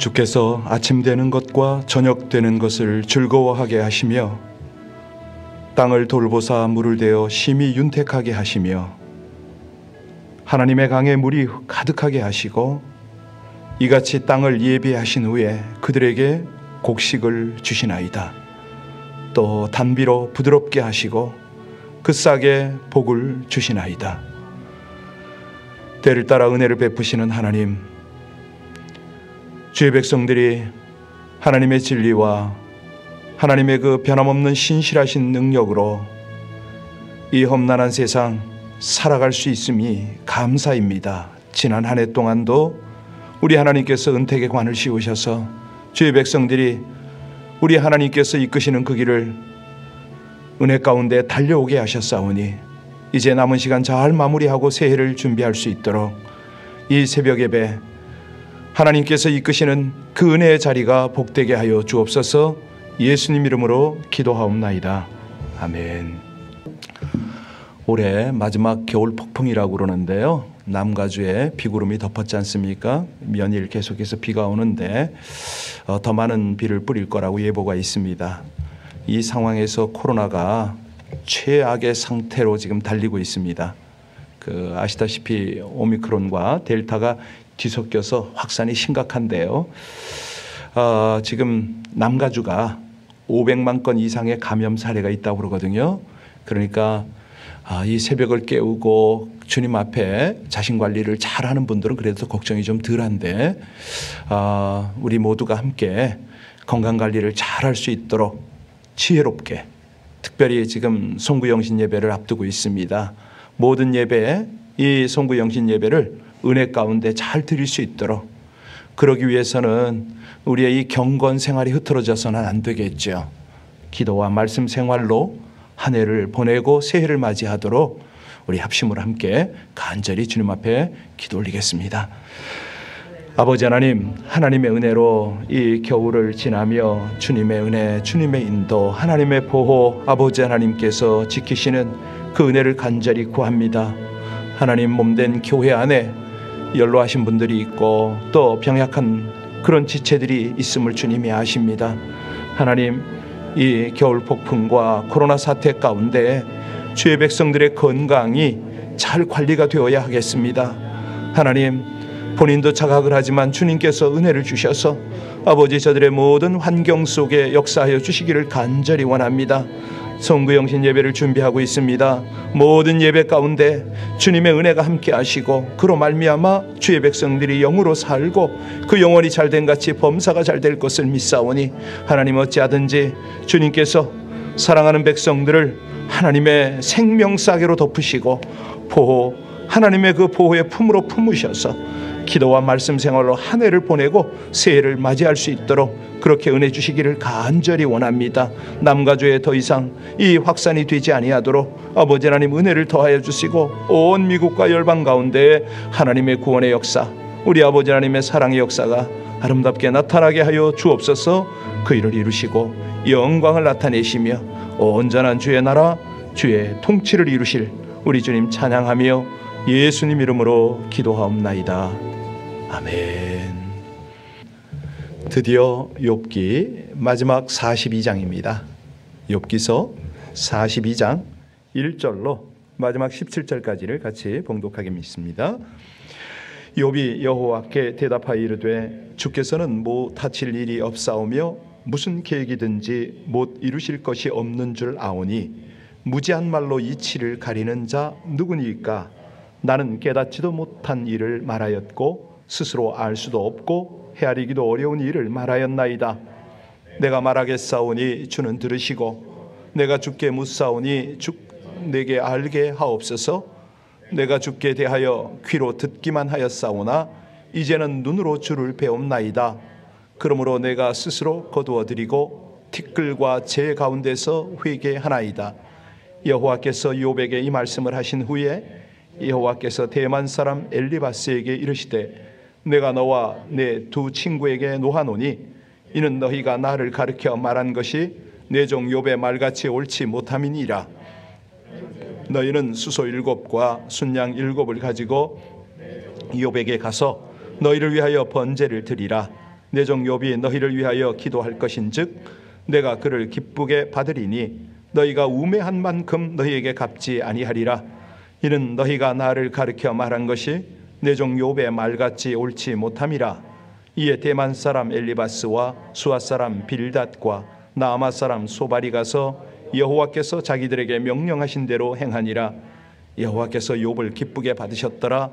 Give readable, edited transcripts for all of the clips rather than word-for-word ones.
주께서 아침 되는 것과 저녁 되는 것을 즐거워하게 하시며 땅을 돌보사 물을 대어 심히 윤택하게 하시며 하나님의 강에 물이 가득하게 하시고 이같이 땅을 예비하신 후에 그들에게 곡식을 주시나이다. 또 단비로 부드럽게 하시고 그 싹에 복을 주시나이다. 때를 따라 은혜를 베푸시는 하나님, 주의 백성들이 하나님의 진리와 하나님의 그 변함없는 신실하신 능력으로 이 험난한 세상 살아갈 수 있음이 감사입니다. 지난 한 해 동안도 우리 하나님께서 은택의 관을 씌우셔서 주의 백성들이 우리 하나님께서 이끄시는 그 길을 은혜 가운데 달려오게 하셨사오니 이제 남은 시간 잘 마무리하고 새해를 준비할 수 있도록 이 새벽 예배 하나님께서 이끄시는 그 은혜의 자리가 복되게 하여 주옵소서. 예수님 이름으로 기도하옵나이다. 아멘. 올해 마지막 겨울 폭풍이라고 그러는데요, 남가주에 비구름이 덮었지 않습니까? 연일 계속해서 비가 오는데 더 많은 비를 뿌릴 거라고 예보가 있습니다. 이 상황에서 코로나가 최악의 상태로 지금 달리고 있습니다. 아시다시피 오미크론과 델타가 뒤섞여서 확산이 심각한데요. 지금 남가주가 500만 건 이상의 감염 사례가 있다고 그러거든요. 그러니까 이 새벽을 깨우고 주님 앞에 자신 관리를 잘하는 분들은 그래도 걱정이 좀 덜한데 우리 모두가 함께 건강 관리를 잘할 수 있도록 지혜롭게, 특별히 지금 송구영신 예배를 앞두고 있습니다. 모든 예배에 이 송구영신 예배를 은혜 가운데 잘 드릴 수 있도록, 그러기 위해서는 우리의 이 경건 생활이 흐트러져서는 안 되겠죠. 기도와 말씀 생활로 한 해를 보내고 새해를 맞이하도록 우리 합심으로 함께 간절히 주님 앞에 기도 올리겠습니다. 아버지 하나님, 하나님의 은혜로 이 겨울을 지나며 주님의 은혜, 주님의 인도, 하나님의 보호, 아버지 하나님께서 지키시는 그 은혜를 간절히 구합니다. 하나님, 몸된 교회 안에 연로하신 분들이 있고 또 병약한 그런 지체들이 있음을 주님이 아십니다. 하나님, 이 겨울 폭풍과 코로나 사태 가운데 주의 백성들의 건강이 잘 관리가 되어야 하겠습니다. 하나님, 본인도 자각을 하지만 주님께서 은혜를 주셔서 아버지 저들의 모든 환경 속에 역사하여 주시기를 간절히 원합니다. 송구영신 예배를 준비하고 있습니다. 모든 예배 가운데 주님의 은혜가 함께 하시고 그로 말미암아 주의 백성들이 영으로 살고 그 영혼이 잘된 같이 범사가 잘 될 것을 믿사오니 하나님, 어찌하든지 주님께서 사랑하는 백성들을 하나님의 생명싸개로 덮으시고 보호, 하나님의 그 보호의 품으로 품으셔서 기도와 말씀 생활로 한 해를 보내고 새해를 맞이할 수 있도록 그렇게 은혜 주시기를 간절히 원합니다. 남가주에 더 이상 이 확산이 되지 아니하도록 아버지 하나님 은혜를 더하여 주시고 온 미국과 열방 가운데 하나님의 구원의 역사, 우리 아버지 하나님의 사랑의 역사가 아름답게 나타나게 하여 주옵소서. 그 일을 이루시고 영광을 나타내시며 온전한 주의 나라, 주의 통치를 이루실 우리 주님 찬양하며 예수님 이름으로 기도하옵나이다. 아멘. 드디어 욥기 마지막 42장입니다. 욥기서 42장 1절로 마지막 17절까지를 같이 봉독하게 믿습니다. 욥이 여호와께 대답하여 이르되 주께서는 뭐 다칠 일이 없사오며 무슨 계획이든지 못 이루실 것이 없는 줄 아오니 무지한 말로 이치를 가리는 자 누구니까? 나는 깨닫지도 못한 일을 말하였고 스스로 알 수도 없고 헤아리기도 어려운 일을 말하였나이다. 내가 말하겠사오니 주는 들으시고 내가 주께 묻사오니 주 내게 알게 하옵소서. 내가 주께 대하여 귀로 듣기만 하였사오나 이제는 눈으로 주를 배옵나이다. 그러므로 내가 스스로 거두어드리고 티끌과 재 가운데서 회개하나이다. 여호와께서 욥에게 이 말씀을 하신 후에 여호와께서 대만 사람 엘리바스에게 이르시되 내가 너와 내 두 친구에게 노하노니 이는 너희가 나를 가르쳐 말한 것이 내 종 욥의 말같이 옳지 못함이니라. 너희는 수소 7과 순양 7을 가지고 욥에게 가서 너희를 위하여 번제를 드리라. 내 종 욥이 너희를 위하여 기도할 것인즉 내가 그를 기쁘게 받으리니 너희가 우매한 만큼 너희에게 갚지 아니하리라. 이는 너희가 나를 가르쳐 말한 것이 내 종 욥의 말같이 옳지 못함이라. 이에 대만 사람 엘리바스와 수아 사람 빌닷과 나아마 사람 소발이 가서 여호와께서 자기들에게 명령하신 대로 행하니라. 여호와께서 욥을 기쁘게 받으셨더라.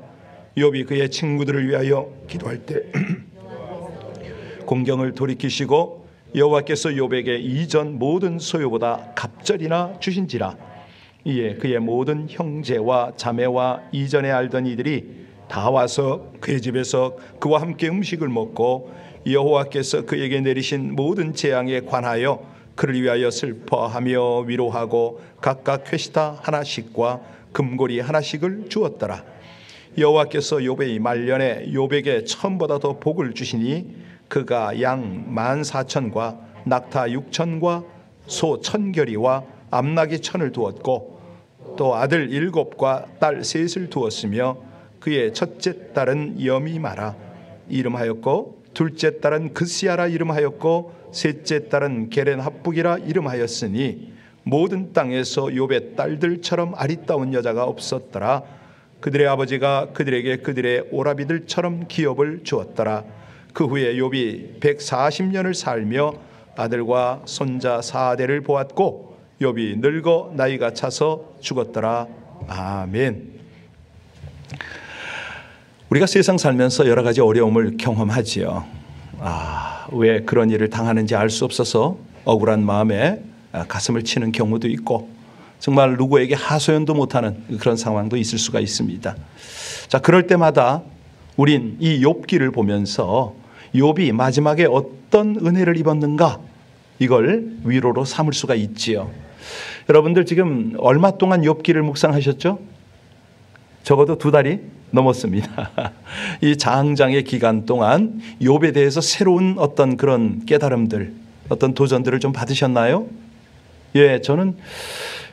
욥이 그의 친구들을 위하여 기도할 때 공경을 돌이키시고 여호와께서 욥에게 이전 모든 소유보다 갑절이나 주신지라. 이에 그의 모든 형제와 자매와 이전에 알던 이들이 다 와서 그의 집에서 그와 함께 음식을 먹고 여호와께서 그에게 내리신 모든 재앙에 관하여 그를 위하여 슬퍼하며 위로하고 각각 쾌시타 하나씩과 금고리 하나씩을 주었더라. 여호와께서 욥의 말년에 욥에게 처음보다 더 복을 주시니 그가 양 14,000과 낙타 6,000과 소 1,000결이와 암나귀 1,000을 두었고 또 아들 7과 딸 3을 두었으며 그의 첫째 딸은 여미마라 이름하였고 둘째 딸은 그스야라 이름하였고 셋째 딸은 게렌합북이라 이름하였으니 모든 땅에서 욥의 딸들처럼 아리따운 여자가 없었더라. 그들의 아버지가 그들에게 그들의 오라비들처럼 기업을 주었더라. 그 후에 욥이 140년을 살며 아들과 손자 4대를 보았고 욥이 늙어 나이가 차서 죽었더라. 아멘. 우리가 세상 살면서 여러 가지 어려움을 경험하지요. 왜 그런 일을 당하는지 알 수 없어서 억울한 마음에 가슴을 치는 경우도 있고 정말 누구에게 하소연도 못하는 그런 상황도 있을 수가 있습니다. 자, 그럴 때마다 우린 이 욥기를 보면서 욥이 마지막에 어떤 은혜를 입었는가 이걸 위로로 삼을 수가 있지요. 여러분들 지금 얼마 동안 욥기를 묵상하셨죠? 적어도 2달이 넘었습니다. 이 장장의 기간 동안 욥에 대해서 새로운 어떤 그런 깨달음들, 어떤 도전들을 좀 받으셨나요? 예, 저는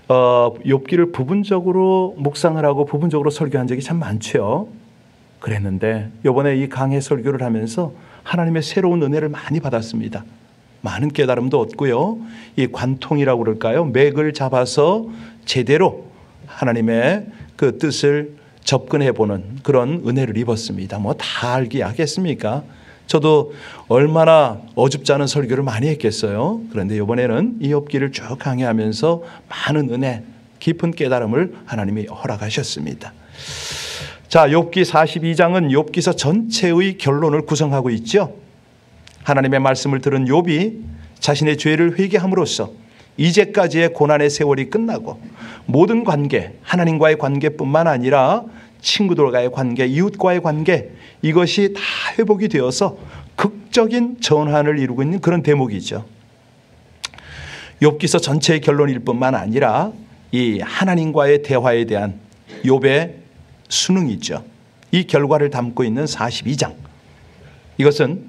욥기를 부분적으로 묵상을 하고 부분적으로 설교한 적이 참 많죠. 그랬는데 이번에 이 강해 설교를 하면서 하나님의 새로운 은혜를 많이 받았습니다. 많은 깨달음도 얻고요. 이 관통이라고 그럴까요? 맥을 잡아서 제대로 하나님의 그 뜻을 접근해보는 그런 은혜를 입었습니다. 뭐 다 알기 하겠습니까? 저도 얼마나 어줍지 않은 설교를 많이 했겠어요. 그런데 이번에는 이 욥기를 쭉 강의하면서 많은 은혜, 깊은 깨달음을 하나님이 허락하셨습니다. 자, 욥기 42장은 욥기서 전체의 결론을 구성하고 있죠. 하나님의 말씀을 들은 욥이 자신의 죄를 회개함으로써 이제까지의 고난의 세월이 끝나고 모든 관계, 하나님과의 관계뿐만 아니라 친구들과의 관계, 이웃과의 관계 이것이 다 회복이 되어서 극적인 전환을 이루고 있는 그런 대목이죠. 욥기서 전체의 결론일 뿐만 아니라 이 하나님과의 대화에 대한 욥의 수능이죠. 이 결과를 담고 있는 42장. 이것은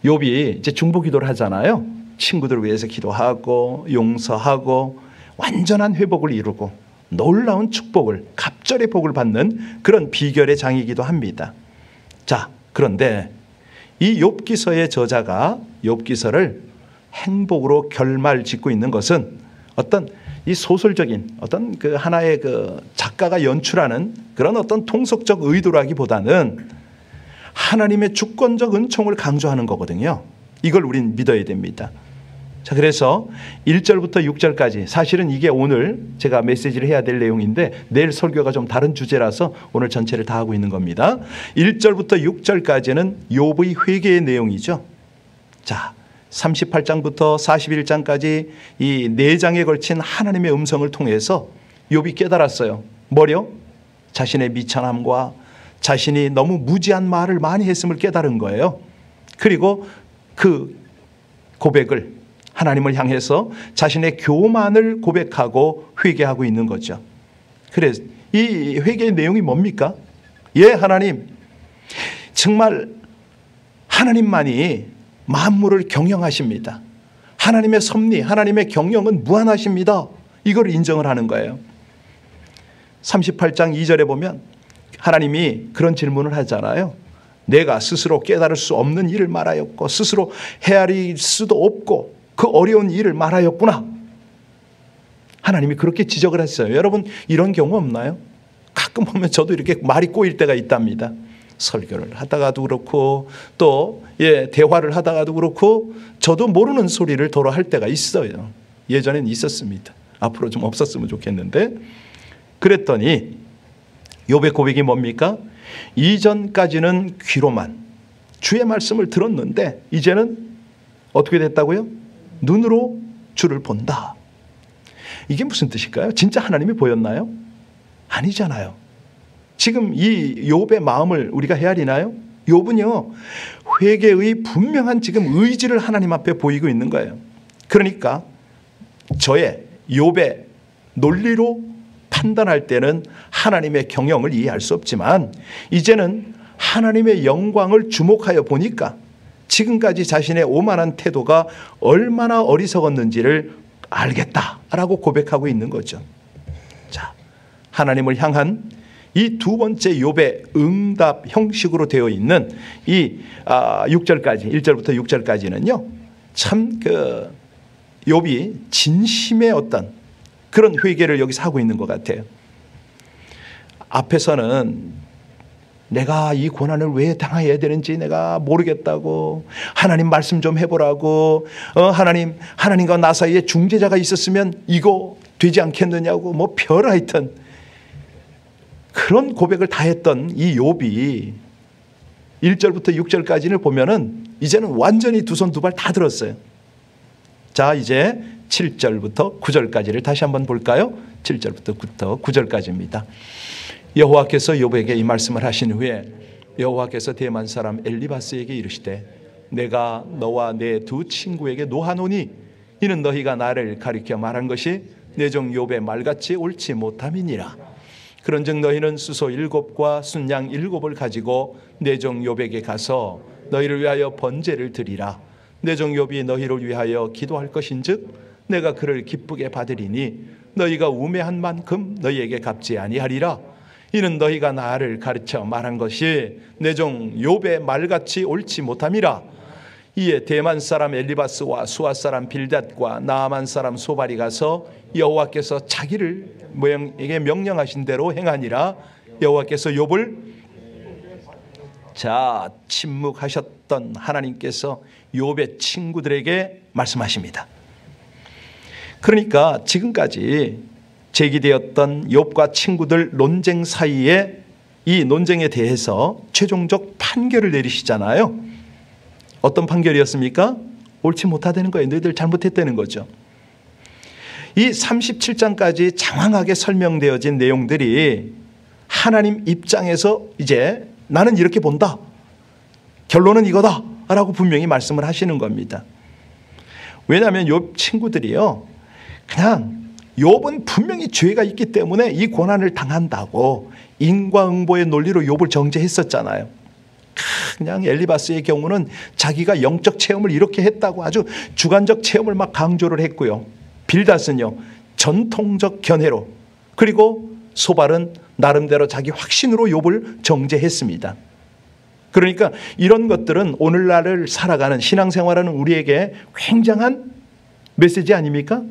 욥이 이제 중보기도를 하잖아요. 친구들을 위해서 기도하고 용서하고 완전한 회복을 이루고 놀라운 축복을, 갑절의 복을 받는 그런 비결의 장이기도 합니다. 자, 그런데 이 욥기서의 저자가 욥기서를 행복으로 결말 짓고 있는 것은 어떤 이 소설적인 어떤 그 하나의 그 작가가 연출하는 그런 어떤 통속적 의도라기보다는 하나님의 주권적 은총을 강조하는 거거든요. 이걸 우린 믿어야 됩니다. 자, 그래서 1절부터 6절까지 사실은 이게 오늘 제가 메시지를 해야 될 내용인데 내일 설교가 좀 다른 주제라서 오늘 전체를 다 하고 있는 겁니다. 1절부터 6절까지는 욥의 회개의 내용이죠. 자, 38장부터 41장까지 이 4장에 걸친 하나님의 음성을 통해서 욥이 깨달았어요. 뭐요? 자신의 미천함과 자신이 너무 무지한 말을 많이 했음을 깨달은 거예요. 그리고 그 고백을 하나님을 향해서 자신의 교만을 고백하고 회개하고 있는 거죠. 그래서 이 회개의 내용이 뭡니까? 예, 하나님, 정말 하나님만이 만물을 경영하십니다. 하나님의 섭리, 하나님의 경영은 무한하십니다. 이걸 인정을 하는 거예요. 38장 2절에 보면 하나님이 그런 질문을 하잖아요. 내가 스스로 깨달을 수 없는 일을 말하였고 스스로 헤아릴 수도 없고 그 어려운 일을 말하였구나. 하나님이 그렇게 지적을 했어요. 여러분 이런 경우 없나요? 가끔 보면 저도 이렇게 말이 꼬일 때가 있답니다. 설교를 하다가도 그렇고 또 대화를 하다가도 그렇고 저도 모르는 소리를 도로 할 때가 있어요. 예전엔 있었습니다. 앞으로 좀 없었으면 좋겠는데 그랬더니 욥의 고백이 뭡니까? 이전까지는 귀로만 주의 말씀을 들었는데 이제는 어떻게 됐다고요? 눈으로 주를 본다. 이게 무슨 뜻일까요? 진짜 하나님이 보였나요? 아니잖아요. 지금 이 욥의 마음을 우리가 헤아리나요? 욥은요 회개의 분명한 지금 의지를 하나님 앞에 보이고 있는 거예요. 그러니까 저의 욥의 논리로 판단할 때는 하나님의 경영을 이해할 수 없지만 이제는 하나님의 영광을 주목하여 보니까 지금까지 자신의 오만한 태도가 얼마나 어리석었는지를 알겠다라고 고백하고 있는 거죠. 자, 하나님을 향한 이 두 번째 욥의 응답 형식으로 되어 있는 이 6절까지 1절부터 6절까지는요 참 욥이 진심의 어떤 그런 회개를 여기서 하고 있는 것 같아요. 앞에서는 내가 이 고난을 왜 당해야 되는지 내가 모르겠다고 하나님 말씀 좀 해보라고 하나님과 나 사이에 중재자가 있었으면 이거 되지 않겠느냐고 뭐 별하여튼 그런 고백을 다 했던 이 욥이 1절부터 6절까지를 보면은 이제는 완전히 두 손 두 발 다 들었어요. 자 이제 7절부터 9절까지를 다시 한번 볼까요? 7절부터 9절까지입니다. 여호와께서 욥에게 이 말씀을 하신 후에 여호와께서 대만 사람 엘리바스에게 이르시되 내가 너와 내 두 친구에게 노하노니 이는 너희가 나를 가리켜 말한 것이 내 종 욥의 말같이 옳지 못함이니라. 그런즉 너희는 수소 7과 순양 7을 가지고 내 종 욥에게 가서 너희를 위하여 번제를 드리라. 내 종 욥이 너희를 위하여 기도할 것인즉 내가 그를 기쁘게 받으리니 너희가 우매한 만큼 너희에게 갚지 아니하리라. 이는 너희가 나를 가르쳐 말한 것이 내 종 욥의 말같이 옳지 못함이라. 이에 대만 사람 엘리바스와 수아 사람 빌닷과 나아만 사람 소발이 가서 여호와께서 자기에게 명령하신 대로 행하니라. 여호와께서 욥을 침묵하셨던 하나님께서 욥의 친구들에게 말씀하십니다. 그러니까 지금까지 제기되었던 욥과 친구들 논쟁 사이에 이 논쟁에 대해서 최종적 판결을 내리시잖아요. 어떤 판결이었습니까? 옳지 못하다는 거예요. 너희들 잘못했다는 거죠. 이 37장까지 장황하게 설명되어진 내용들이 하나님 입장에서 이제 나는 이렇게 본다. 결론은 이거다. 라고 분명히 말씀을 하시는 겁니다. 왜냐하면 욥 친구들이요. 그냥 욥은 분명히 죄가 있기 때문에 이 고난을 당한다고 인과응보의 논리로 욥을 정죄했었잖아요. 그냥 엘리바스의 경우는 자기가 영적 체험을 이렇게 했다고 아주 주관적 체험을 막 강조를 했고요. 빌닷은요 전통적 견해로, 그리고 소발은 나름대로 자기 확신으로 욥을 정죄했습니다. 그러니까 이런 것들은 오늘날을 살아가는 신앙생활하는 우리에게 굉장한 메시지 아닙니까?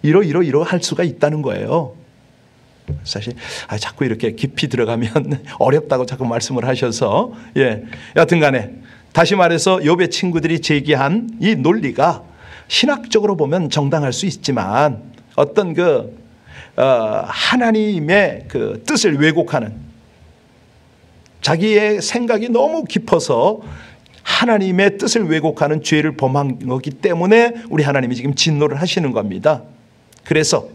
이러할 수가 있다는 거예요. 사실 자꾸 이렇게 깊이 들어가면 어렵다고 자꾸 말씀을 하셔서 여튼간에 다시 말해서 욥의 친구들이 제기한 이 논리가 신학적으로 보면 정당할 수 있지만 어떤 하나님의 그 뜻을 왜곡하는, 자기의 생각이 너무 깊어서 하나님의 뜻을 왜곡하는 죄를 범한 거기 때문에 우리 하나님이 지금 진노를 하시는 겁니다. 그래서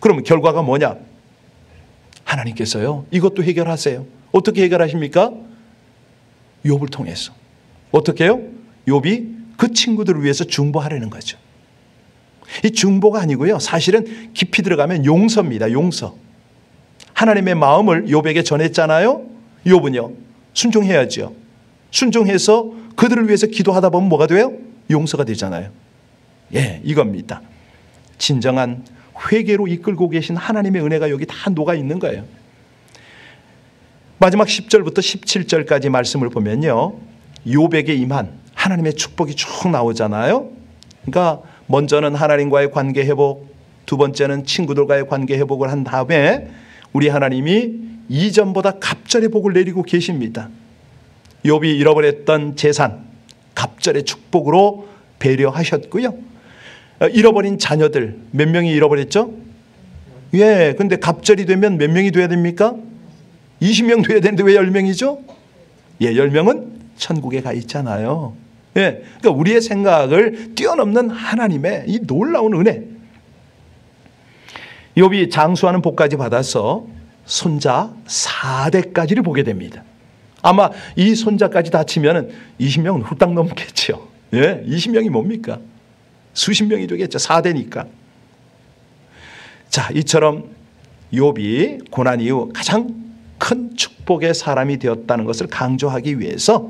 그러면 결과가 뭐냐? 하나님께서요 이것도 해결하세요. 어떻게 해결하십니까? 욥을 통해서. 어떻게 해요? 욥이 그 친구들을 위해서 중보하려는 거죠. 이 중보가 아니고요, 사실은 깊이 들어가면 용서입니다. 용서. 하나님의 마음을 욥에게 전했잖아요. 욥은요 순종해야죠. 순종해서 그들을 위해서 기도하다 보면 뭐가 돼요? 용서가 되잖아요. 이겁니다. 진정한 회개로 이끌고 계신 하나님의 은혜가 여기 다 녹아 있는 거예요. 마지막 10절부터 17절까지 말씀을 보면요, 욥에게 임한 하나님의 축복이 쭉 나오잖아요. 그러니까 먼저는 하나님과의 관계 회복, 두 번째는 친구들과의 관계 회복을 한 다음에 우리 하나님이 이전보다 갑절의 복을 내리고 계십니다. 욥이 잃어버렸던 재산 갑절의 축복으로 배려하셨고요. 잃어버린 자녀들 몇 명이 잃어버렸죠? 예, 근데 갑절이 되면 몇 명이 돼야 됩니까? 20명 돼야 되는데 왜 10명이죠? 예, 10명은 천국에 가 있잖아요. 예, 그러니까 우리의 생각을 뛰어넘는 하나님의 이 놀라운 은혜. 욥이 장수하는 복까지 받아서 손자 4대까지를 보게 됩니다. 아마 이 손자까지 다 치면 20명은 훌딱 넘겠죠. 예, 20명이 뭡니까? 수십 명이 되겠죠. 4대니까. 자, 이처럼 욥이 고난 이후 가장 큰 축복의 사람이 되었다는 것을 강조하기 위해서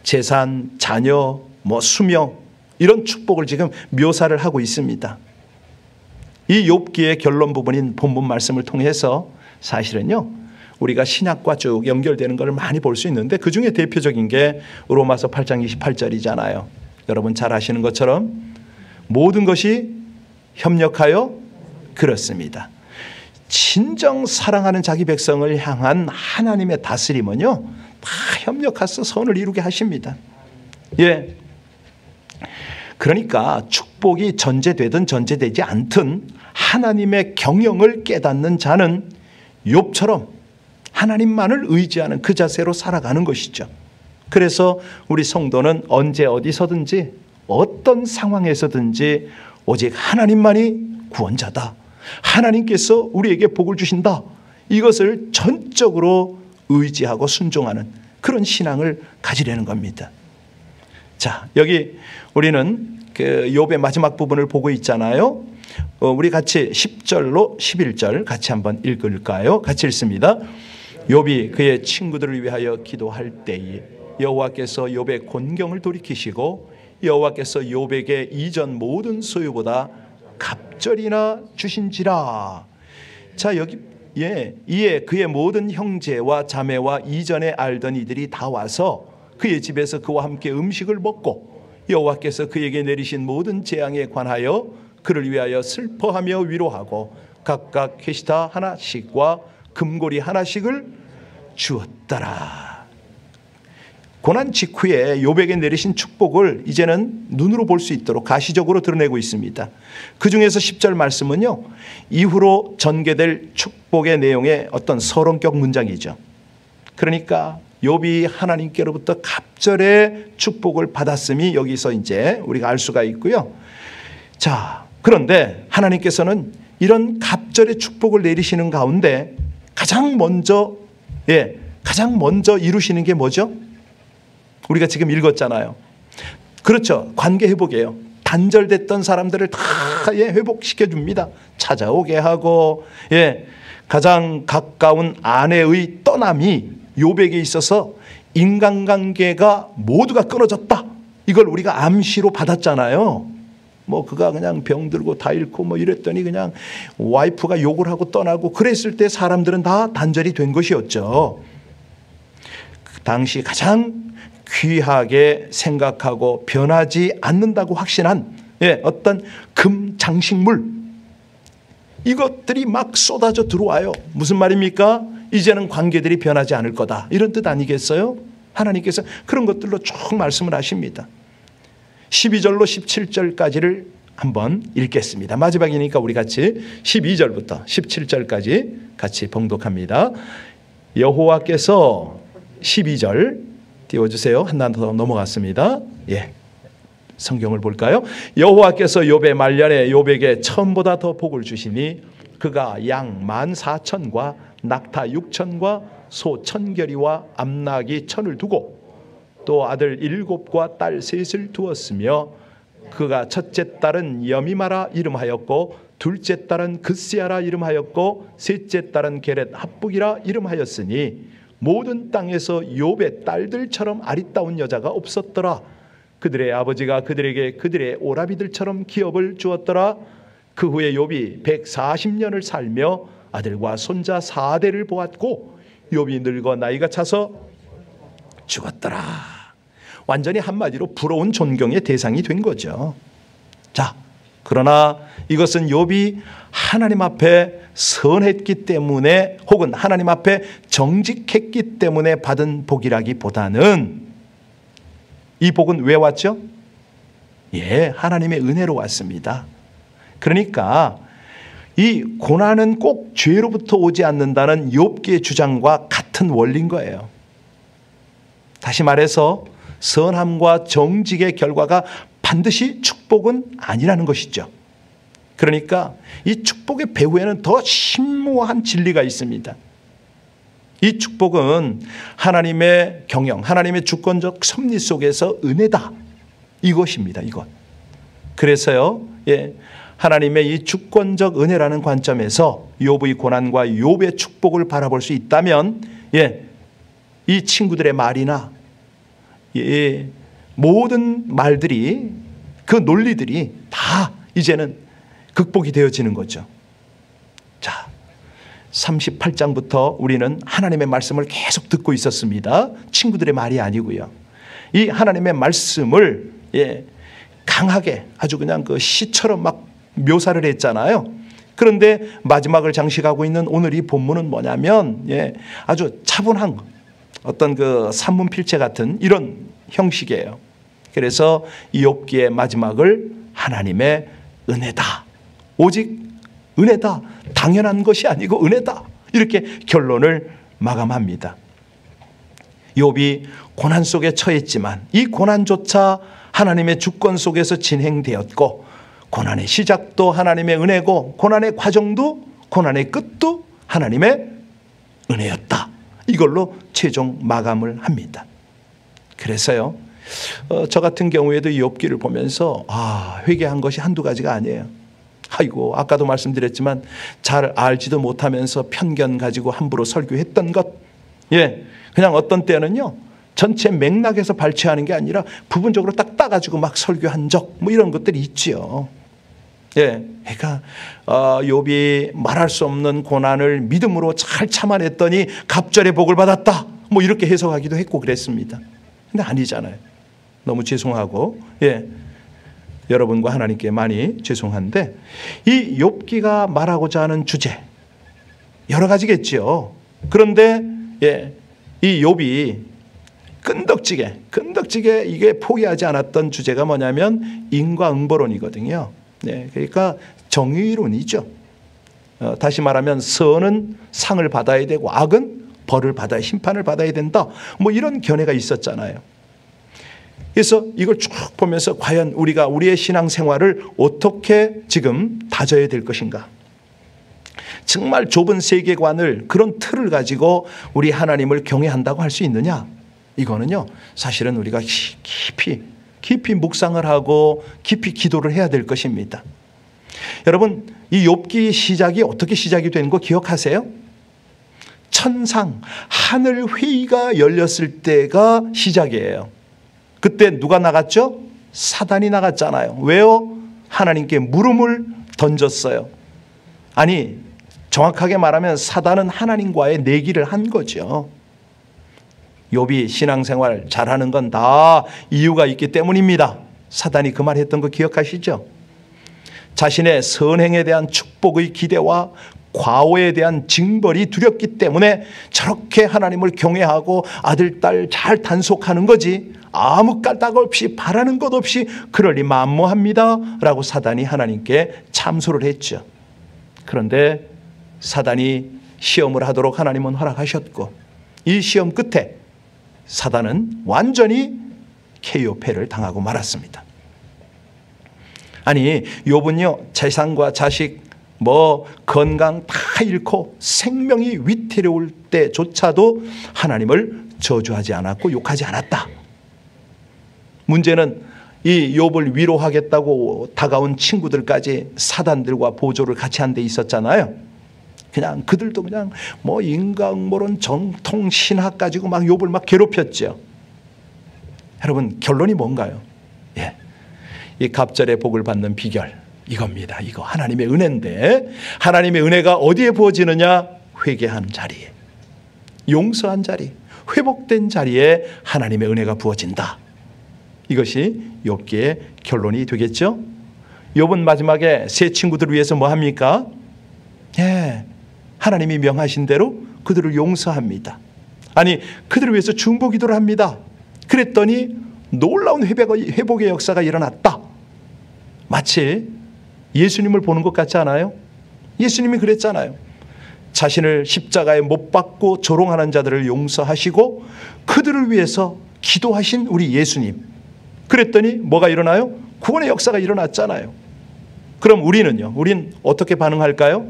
재산, 자녀, 수명 이런 축복을 지금 묘사를 하고 있습니다. 이 욥기의 결론 부분인 본문 말씀을 통해서 사실은요, 우리가 신약과 쭉 연결되는 것을 많이 볼 수 있는데 그중에 대표적인 게 로마서 8장 28절이잖아요. 여러분 잘 아시는 것처럼 모든 것이 협력하여 그렇습니다. 진정 사랑하는 자기 백성을 향한 하나님의 다스림은요, 다 협력해서 선을 이루게 하십니다. 예. 그러니까 축복이 전제되든 전제되지 않든 하나님의 경영을 깨닫는 자는 욥처럼 하나님만을 의지하는 그 자세로 살아가는 것이죠. 그래서 우리 성도는 언제 어디서든지 어떤 상황에서든지 오직 하나님만이 구원자다, 하나님께서 우리에게 복을 주신다, 이것을 전적으로 의지하고 순종하는 그런 신앙을 가지려는 겁니다. 자, 여기 우리는 그 욥의 마지막 부분을 보고 있잖아요. 우리 같이 10절로 11절 같이 한번 읽을까요? 같이 읽습니다. 욥이 그의 친구들을 위하여 기도할 때에 여호와께서 욥의 곤경을 돌이키시고 여호와께서 욥에게 이전 모든 소유보다 갑절이나 주신지라. 자, 여기 이에 그의 모든 형제와 자매와 이전에 알던 이들이 다 와서 그의 집에서 그와 함께 음식을 먹고 여호와께서 그에게 내리신 모든 재앙에 관하여 그를 위하여 슬퍼하며 위로하고 각각 캐시타 하나씩과 금고리 하나씩을 주었더라. 고난 직후에 욥에게 내리신 축복을 이제는 눈으로 볼 수 있도록 가시적으로 드러내고 있습니다. 그 중에서 10절 말씀은요, 이후로 전개될 축복의 내용의 어떤 서론격 문장이죠. 그러니까 욥이 하나님께로부터 갑절의 축복을 받았음이 여기서 이제 우리가 알 수가 있고요. 자, 그런데 하나님께서는 이런 갑절의 축복을 내리시는 가운데 가장 먼저 이루시는 게 뭐죠? 우리가 지금 읽었잖아요. 그렇죠. 관계 회복이에요. 단절됐던 사람들을 다 회복시켜 줍니다. 찾아오게 하고, 가장 가까운 아내의 떠남이 욥에게 있어서 인간관계가 모두가 끊어졌다, 이걸 우리가 암시로 받았잖아요. 그가 그냥 병들고 다 잃고 이랬더니 그냥 와이프가 욕을 하고 떠나고 그랬을 때 사람들은 다 단절이 된 것이었죠. 그 당시 가장 귀하게 생각하고 변하지 않는다고 확신한 어떤 금장식물, 이것들이 막 쏟아져 들어와요. 무슨 말입니까? 이제는 관계들이 변하지 않을 거다, 이런 뜻 아니겠어요? 하나님께서 그런 것들로 쭉 말씀을 하십니다. 12절로 17절까지를 한번 읽겠습니다. 마지막이니까 우리 같이 12절부터 17절까지 같이 봉독합니다. 여호와께서 12절 띄워주세요. 하나 더 넘어갔습니다. 성경을 볼까요? 여호와께서 욥의 말년에 욥에게 처음보다 더 복을 주시니 그가 양 14,000과 낙타 6,000과 소 1,000결이와 암낙이 1,000을 두고 또 아들 7과 딸 3을 두었으며 그가 첫째 딸은 여미마라 이름하였고 둘째 딸은 그스야라 이름하였고 셋째 딸은 게렛 합북이라 이름하였으니 모든 땅에서 욥의 딸들처럼 아리따운 여자가 없었더라. 그들의 아버지가 그들에게 그들의 오라비들처럼 기업을 주었더라. 그 후에 욥이 140년을 살며 아들과 손자 4대를 보았고 욥이 늙어 나이가 차서 죽었더라. 완전히 한마디로 부러운 존경의 대상이 된 거죠. 자, 그러나 이것은 욥이 하나님 앞에 선했기 때문에 혹은 하나님 앞에 정직했기 때문에 받은 복이라기보다는 이 복은 왜 왔죠? 예, 하나님의 은혜로 왔습니다. 그러니까 이 고난은 꼭 죄로부터 오지 않는다는 욥기의 주장과 같은 원리인 거예요. 다시 말해서 선함과 정직의 결과가 반드시 축복은 아니라는 것이죠. 그러니까 이 축복의 배후에는 더 심오한 진리가 있습니다. 이 축복은 하나님의 경영, 하나님의 주권적 섭리 속에서 은혜다. 이것입니다. 이것. 그래서요, 예, 하나님의 이 주권적 은혜라는 관점에서 욥의 고난과 욥의 축복을 바라볼 수 있다면, 예, 이 친구들의 말이나 예, 모든 말들이 그 논리들이 다 이제는 극복이 되어지는 거죠. 자, 38장부터 우리는 하나님의 말씀을 계속 듣고 있었습니다. 친구들의 말이 아니고요. 이 하나님의 말씀을 예, 강하게 아주 그냥 그 시처럼 막 묘사를 했잖아요. 그런데 마지막을 장식하고 있는 오늘 이 본문은 뭐냐면 예, 아주 차분한 어떤 그 산문필체 같은 이런 형식이에요. 그래서 이 욥기의 마지막을 하나님의 은혜다. 오직 은혜다. 당연한 것이 아니고 은혜다. 이렇게 결론을 마감합니다. 욥이 고난 속에 처했지만 이 고난조차 하나님의 주권 속에서 진행되었고 고난의 시작도 하나님의 은혜고 고난의 과정도 고난의 끝도 하나님의 은혜였다. 이걸로 최종 마감을 합니다. 그래서요, 저 같은 경우에도 이 욥기를 보면서 회개한 것이 한두 가지가 아니에요. 아이고, 아까도 말씀드렸지만 잘 알지도 못하면서 편견 가지고 함부로 설교했던 것, 예, 그냥 어떤 때는요 전체 맥락에서 발췌하는 게 아니라 부분적으로 딱 따가지고 막 설교한 적, 뭐 이런 것들이 있지요. 예, 그러니까 욥이 말할 수 없는 고난을 믿음으로 잘 참아냈더니 갑절의 복을 받았다. 뭐 이렇게 해석하기도 했고 그랬습니다. 근데 아니잖아요. 너무 죄송하고, 예, 여러분과 하나님께 많이 죄송한데 이 욥기가 말하고자 하는 주제 여러 가지겠죠. 그런데 예, 이 욥이 끈덕지게 이게 포기하지 않았던 주제가 뭐냐면 인과응보론이거든요. 네, 그러니까 정의론이죠. 다시 말하면 선은 상을 받아야 되고 악은 벌을 받아야, 심판을 받아야 된다. 뭐 이런 견해가 있었잖아요. 그래서 이걸 쭉 보면서 과연 우리가 우리의 신앙생활을 어떻게 지금 다져야 될 것인가. 정말 좁은 세계관을, 그런 틀을 가지고 우리 하나님을 경외한다고 할 수 있느냐. 이거는요 사실은 우리가 깊이 묵상을 하고 깊이 기도를 해야 될 것입니다. 여러분, 이 욥기 시작이 어떻게 시작이 되는 거 기억하세요? 천상 하늘 회의가 열렸을 때가 시작이에요. 그때 누가 나갔죠? 사단이 나갔잖아요. 왜요? 하나님께 물음을 던졌어요. 아니, 정확하게 말하면 사단은 하나님과의 내기를 한 거죠. 욥이 신앙생활 잘하는 건 다 이유가 있기 때문입니다. 사단이 그 말 했던 거 기억하시죠? 자신의 선행에 대한 축복의 기대와 과오에 대한 징벌이 두렵기 때문에 저렇게 하나님을 경외하고 아들, 딸 잘 단속하는 거지 아무 까닭 없이 바라는 것 없이 그러리 만무합니다 라고 사단이 하나님께 참소를 했죠. 그런데 사단이 시험을 하도록 하나님은 허락하셨고 이 시험 끝에 사단은 완전히 KO패를 당하고 말았습니다. 아니, 욥은요 재산과 자식, 뭐 건강 다 잃고 생명이 위태로울 때조차도 하나님을 저주하지 않았고 욕하지 않았다. 문제는 이 욥을 위로하겠다고 다가온 친구들까지 사단들과 보조를 같이 한 데 있었잖아요. 그냥 그들도 그냥 뭐 인과응보론 정통 신학 가지고 막 욥을 막 괴롭혔죠. 여러분, 결론이 뭔가요? 예, 이 갑절의 복을 받는 비결 이겁니다. 이거 하나님의 은혜인데 하나님의 은혜가 어디에 부어지느냐? 회개한 자리에. 용서한 자리, 회복된 자리에 하나님의 은혜가 부어진다. 이것이 욥기의 결론이 되겠죠. 욥은 마지막에 세 친구들을 위해서 뭐 합니까? 하나님이 명하신 대로 그들을 용서합니다. 아니, 그들을 위해서 중보기도를 합니다. 그랬더니 놀라운 회복의 역사가 일어났다. 마치 예수님을 보는 것 같지 않아요? 예수님이 그랬잖아요. 자신을 십자가에 못 박고 조롱하는 자들을 용서하시고 그들을 위해서 기도하신 우리 예수님. 그랬더니 뭐가 일어나요? 구원의 역사가 일어났잖아요. 그럼 우리는요? 우린 어떻게 반응할까요?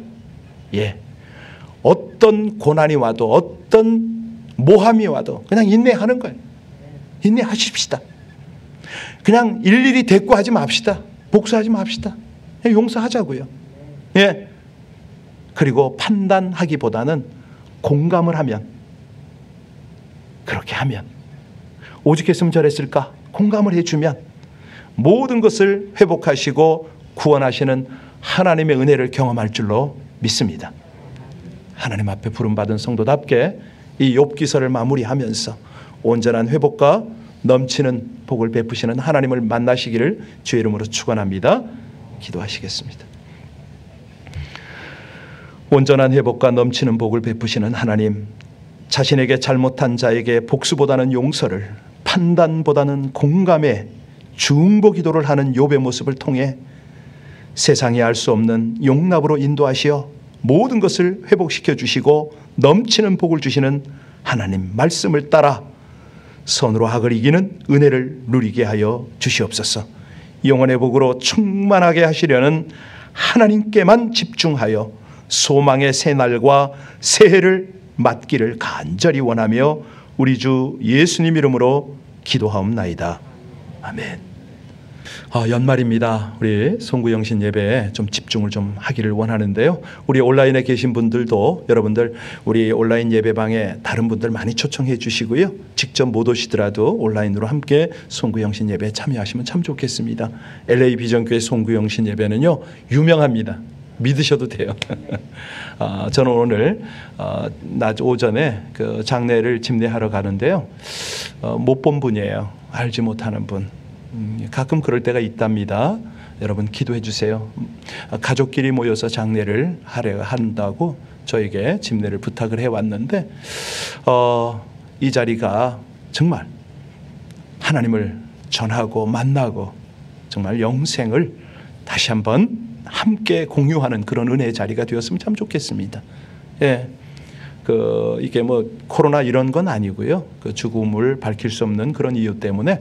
어떤 고난이 와도 어떤 모함이 와도 그냥 인내하는 거예요. 인내하십시다. 그냥 일일이 대꾸하지 맙시다. 복수하지 맙시다. 용서하자고요. 그리고 판단하기보다는 공감을 하면, 그렇게 하면, 오직 했으면 저랬을까 공감을 해주면 모든 것을 회복하시고 구원하시는 하나님의 은혜를 경험할 줄로 믿습니다. 하나님 앞에 부름받은 성도답게 이 욥기서를 마무리하면서 온전한 회복과 넘치는 복을 베푸시는 하나님을 만나시기를 주의 이름으로 축원합니다. 기도하시겠습니다. 온전한 회복과 넘치는 복을 베푸시는 하나님, 자신에게 잘못한 자에게 복수보다는 용서를, 판단보다는 공감의 중보 기도를 하는 욥의 모습을 통해 세상이 알 수 없는 용납으로 인도하시어 모든 것을 회복시켜 주시고 넘치는 복을 주시는 하나님 말씀을 따라 선으로 악을 이기는 은혜를 누리게 하여 주시옵소서. 영원의 복으로 충만하게 하시려는 하나님께만 집중하여 소망의 새날과 새해를 맞기를 간절히 원하며 우리 주 예수님 이름으로 기도하옵나이다. 아멘. 연말입니다. 우리 송구영신 예배에 좀 집중을 좀 하기를 원하는데요. 우리 온라인에 계신 분들도 여러분들 우리 온라인 예배방에 다른 분들 많이 초청해 주시고요. 직접 못 오시더라도 온라인으로 함께 송구영신 예배에 참여하시면 참 좋겠습니다. LA 비전교회 송구영신 예배는요, 유명합니다. 믿으셔도 돼요. 저는 오늘 낮 오전에 그 장례를 집례하러 가는데요. 못 본 분이에요. 알지 못하는 분. 가끔 그럴 때가 있답니다. 여러분 기도해 주세요. 가족끼리 모여서 장례를 하려 한다고 저에게 집례를 부탁을 해왔는데 이 자리가 정말 하나님을 전하고 만나고 정말 영생을 다시 한번 함께 공유하는 그런 은혜의 자리가 되었으면 참 좋겠습니다. 이게 뭐 코로나 이런 건 아니고요. 그 죽음을 밝힐 수 없는 그런 이유 때문에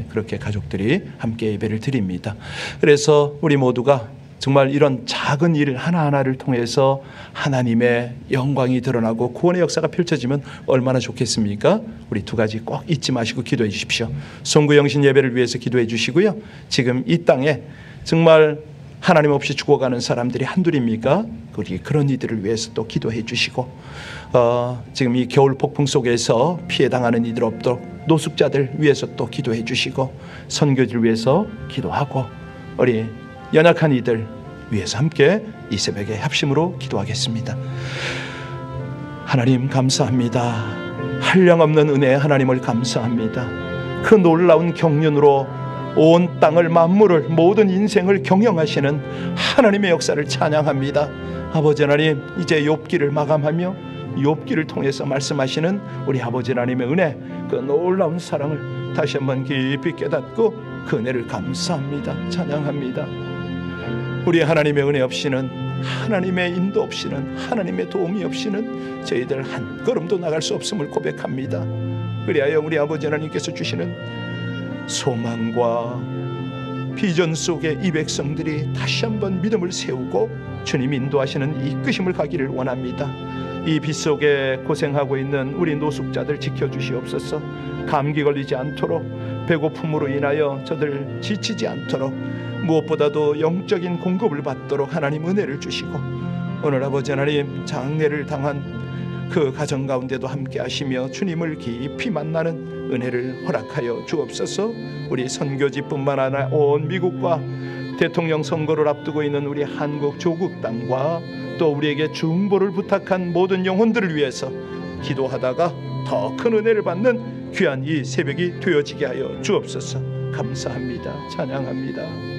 그렇게 가족들이 함께 예배를 드립니다. 그래서 우리 모두가 정말 이런 작은 일 하나하나를 통해서 하나님의 영광이 드러나고 구원의 역사가 펼쳐지면 얼마나 좋겠습니까? 우리 두 가지 꼭 잊지 마시고 기도해 주십시오. 송구영신 예배를 위해서 기도해 주시고요. 지금 이 땅에 정말 하나님 없이 죽어가는 사람들이 한둘입니까? 우리 그런 이들을 위해서 또 기도해 주시고 지금 이 겨울 폭풍 속에서 피해 당하는 이들 없도록 노숙자들 위해서 또 기도해 주시고 선교지를 위해서 기도하고 우리 연약한 이들 위해서 함께 이 새벽에 합심으로 기도하겠습니다. 하나님 감사합니다. 한량없는 은혜에 하나님을 감사합니다. 그 놀라운 경륜으로 온 땅을 만물을 모든 인생을 경영하시는 하나님의 역사를 찬양합니다. 아버지 하나님, 이제 욥기를 마감하며 욥기를 통해서 말씀하시는 우리 아버지 하나님의 은혜, 그 놀라운 사랑을 다시 한번 깊이 깨닫고 그 은혜를 감사합니다. 찬양합니다. 우리 하나님의 은혜 없이는, 하나님의 인도 없이는, 하나님의 도움이 없이는 저희들 한 걸음도 나갈 수 없음을 고백합니다. 그리하여 우리 아버지 하나님께서 주시는 소망과 비전 속에 이 백성들이 다시 한번 믿음을 세우고 주님 인도하시는 이끄심을 가기를 원합니다. 이 빛 속에 고생하고 있는 우리 노숙자들 지켜주시옵소서. 감기 걸리지 않도록, 배고픔으로 인하여 저들 지치지 않도록, 무엇보다도 영적인 공급을 받도록 하나님 은혜를 주시고, 오늘 아버지 하나님 장례를 당한 그 가정 가운데도 함께 하시며 주님을 깊이 만나는 은혜를 허락하여 주옵소서. 우리 선교지뿐만 아니라 온 미국과 대통령 선거를 앞두고 있는 우리 한국 조국 땅과 또 우리에게 중보를 부탁한 모든 영혼들을 위해서 기도하다가 더 큰 은혜를 받는 귀한 이 새벽이 되어지게 하여 주옵소서. 감사합니다. 찬양합니다.